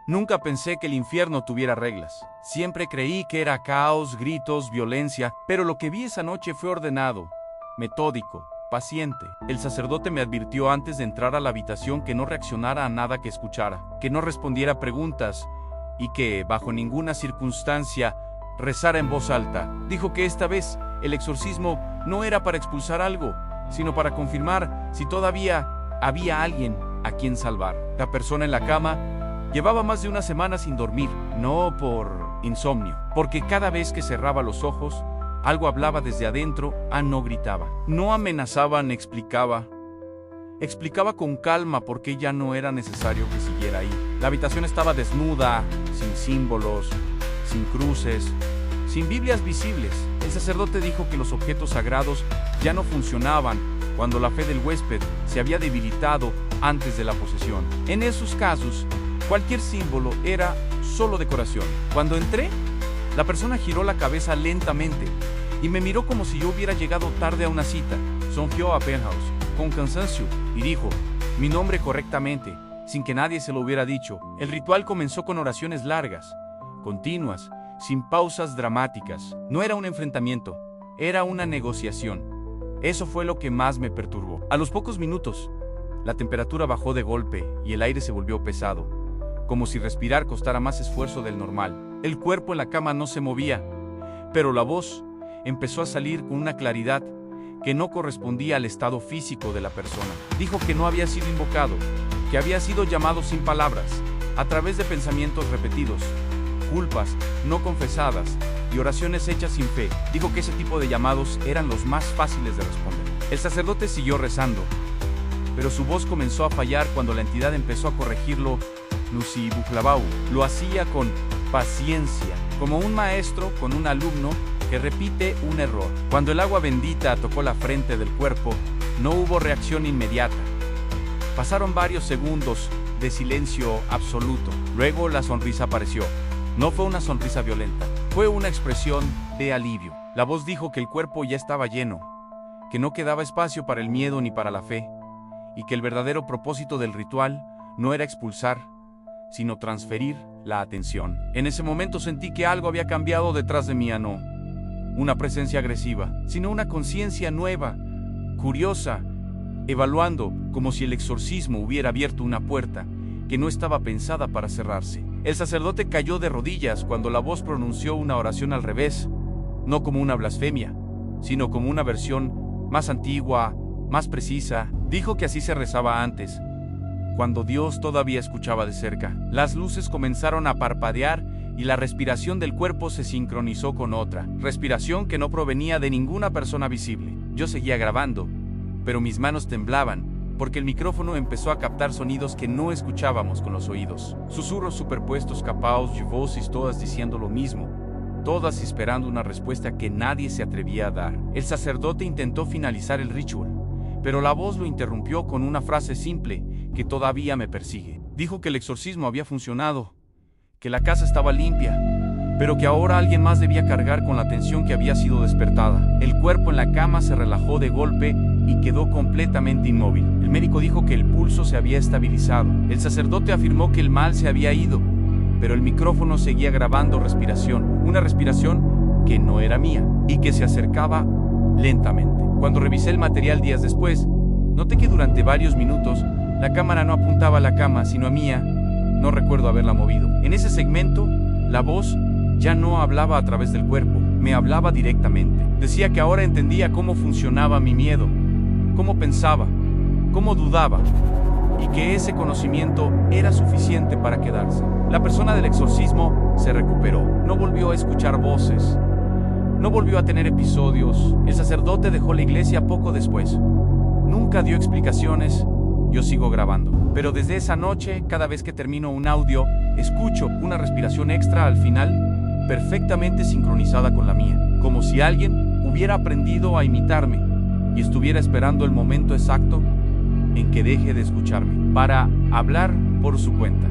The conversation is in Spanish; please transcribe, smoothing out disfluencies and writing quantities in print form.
Nunca pensé que el infierno tuviera reglas. Siempre creí que era caos, gritos, violencia, pero lo que vi esa noche fue ordenado, metódico, paciente. El sacerdote me advirtió antes de entrar a la habitación que no reaccionara a nada que escuchara, que no respondiera a preguntas y que, bajo ninguna circunstancia, rezara en voz alta. Dijo que esta vez el exorcismo no era para expulsar algo, sino para confirmar si todavía había alguien a quien salvar. La persona en la cama llevaba más de una semana sin dormir, no por insomnio, porque cada vez que cerraba los ojos, algo hablaba desde adentro, no gritaba. No amenazaba ni explicaba. Explicaba con calma por qué ya no era necesario que siguiera ahí. La habitación estaba desnuda, sin símbolos, sin cruces, sin Biblias visibles. El sacerdote dijo que los objetos sagrados ya no funcionaban cuando la fe del huésped se había debilitado antes de la posesión. En esos casos, cualquier símbolo era solo decoración. Cuando entré, la persona giró la cabeza lentamente y me miró como si yo hubiera llegado tarde a una cita. Sonrió a Penthouse con cansancio y dijo mi nombre correctamente, sin que nadie se lo hubiera dicho. El ritual comenzó con oraciones largas, continuas, sin pausas dramáticas. No era un enfrentamiento, era una negociación. Eso fue lo que más me perturbó. A los pocos minutos, la temperatura bajó de golpe y el aire se volvió pesado, como si respirar costara más esfuerzo del normal. El cuerpo en la cama no se movía, pero la voz empezó a salir con una claridad que no correspondía al estado físico de la persona. Dijo que no había sido invocado, que había sido llamado sin palabras, a través de pensamientos repetidos, culpas no confesadas y oraciones hechas sin fe. Dijo que ese tipo de llamados eran los más fáciles de responder. El sacerdote siguió rezando, pero su voz comenzó a fallar cuando la entidad empezó a corregirlo. Nusi Buklavau lo hacía con paciencia, como un maestro con un alumno que repite un error. Cuando el agua bendita tocó la frente del cuerpo, no hubo reacción inmediata. Pasaron varios segundos de silencio absoluto. Luego la sonrisa apareció. No fue una sonrisa violenta, fue una expresión de alivio. La voz dijo que el cuerpo ya estaba lleno, que no quedaba espacio para el miedo ni para la fe, y que el verdadero propósito del ritual no era expulsar, sino transferir la atención. En ese momento sentí que algo había cambiado detrás de mí, no una presencia agresiva, sino una conciencia nueva, curiosa, evaluando, como si el exorcismo hubiera abierto una puerta que no estaba pensada para cerrarse. El sacerdote cayó de rodillas cuando la voz pronunció una oración al revés, no como una blasfemia, sino como una versión más antigua, más precisa. Dijo que así se rezaba antes, cuando Dios todavía escuchaba de cerca. Las luces comenzaron a parpadear y la respiración del cuerpo se sincronizó con otra, respiración que no provenía de ninguna persona visible. Yo seguía grabando, pero mis manos temblaban, porque el micrófono empezó a captar sonidos que no escuchábamos con los oídos. Susurros superpuestos, capaos y voces todas diciendo lo mismo, todas esperando una respuesta que nadie se atrevía a dar. El sacerdote intentó finalizar el ritual, pero la voz lo interrumpió con una frase simple que todavía me persigue. Dijo que el exorcismo había funcionado, que la casa estaba limpia, pero que ahora alguien más debía cargar con la tensión que había sido despertada. El cuerpo en la cama se relajó de golpe y quedó completamente inmóvil. El médico dijo que el pulso se había estabilizado. El sacerdote afirmó que el mal se había ido, pero el micrófono seguía grabando respiración, una respiración que no era mía y que se acercaba lentamente. Cuando revisé el material días después, noté que durante varios minutos la cámara no apuntaba a la cama, sino a mía. No recuerdo haberla movido. En ese segmento, la voz ya no hablaba a través del cuerpo, me hablaba directamente. Decía que ahora entendía cómo funcionaba mi miedo, cómo pensaba, cómo dudaba, y que ese conocimiento era suficiente para quedarse. La persona del exorcismo se recuperó, no volvió a escuchar voces, no volvió a tener episodios. El sacerdote dejó la iglesia poco después. Nunca dio explicaciones. Yo sigo grabando, pero desde esa noche, cada vez que termino un audio, escucho una respiración extra al final, perfectamente sincronizada con la mía, como si alguien hubiera aprendido a imitarme y estuviera esperando el momento exacto en que deje de escucharme para hablar por su cuenta.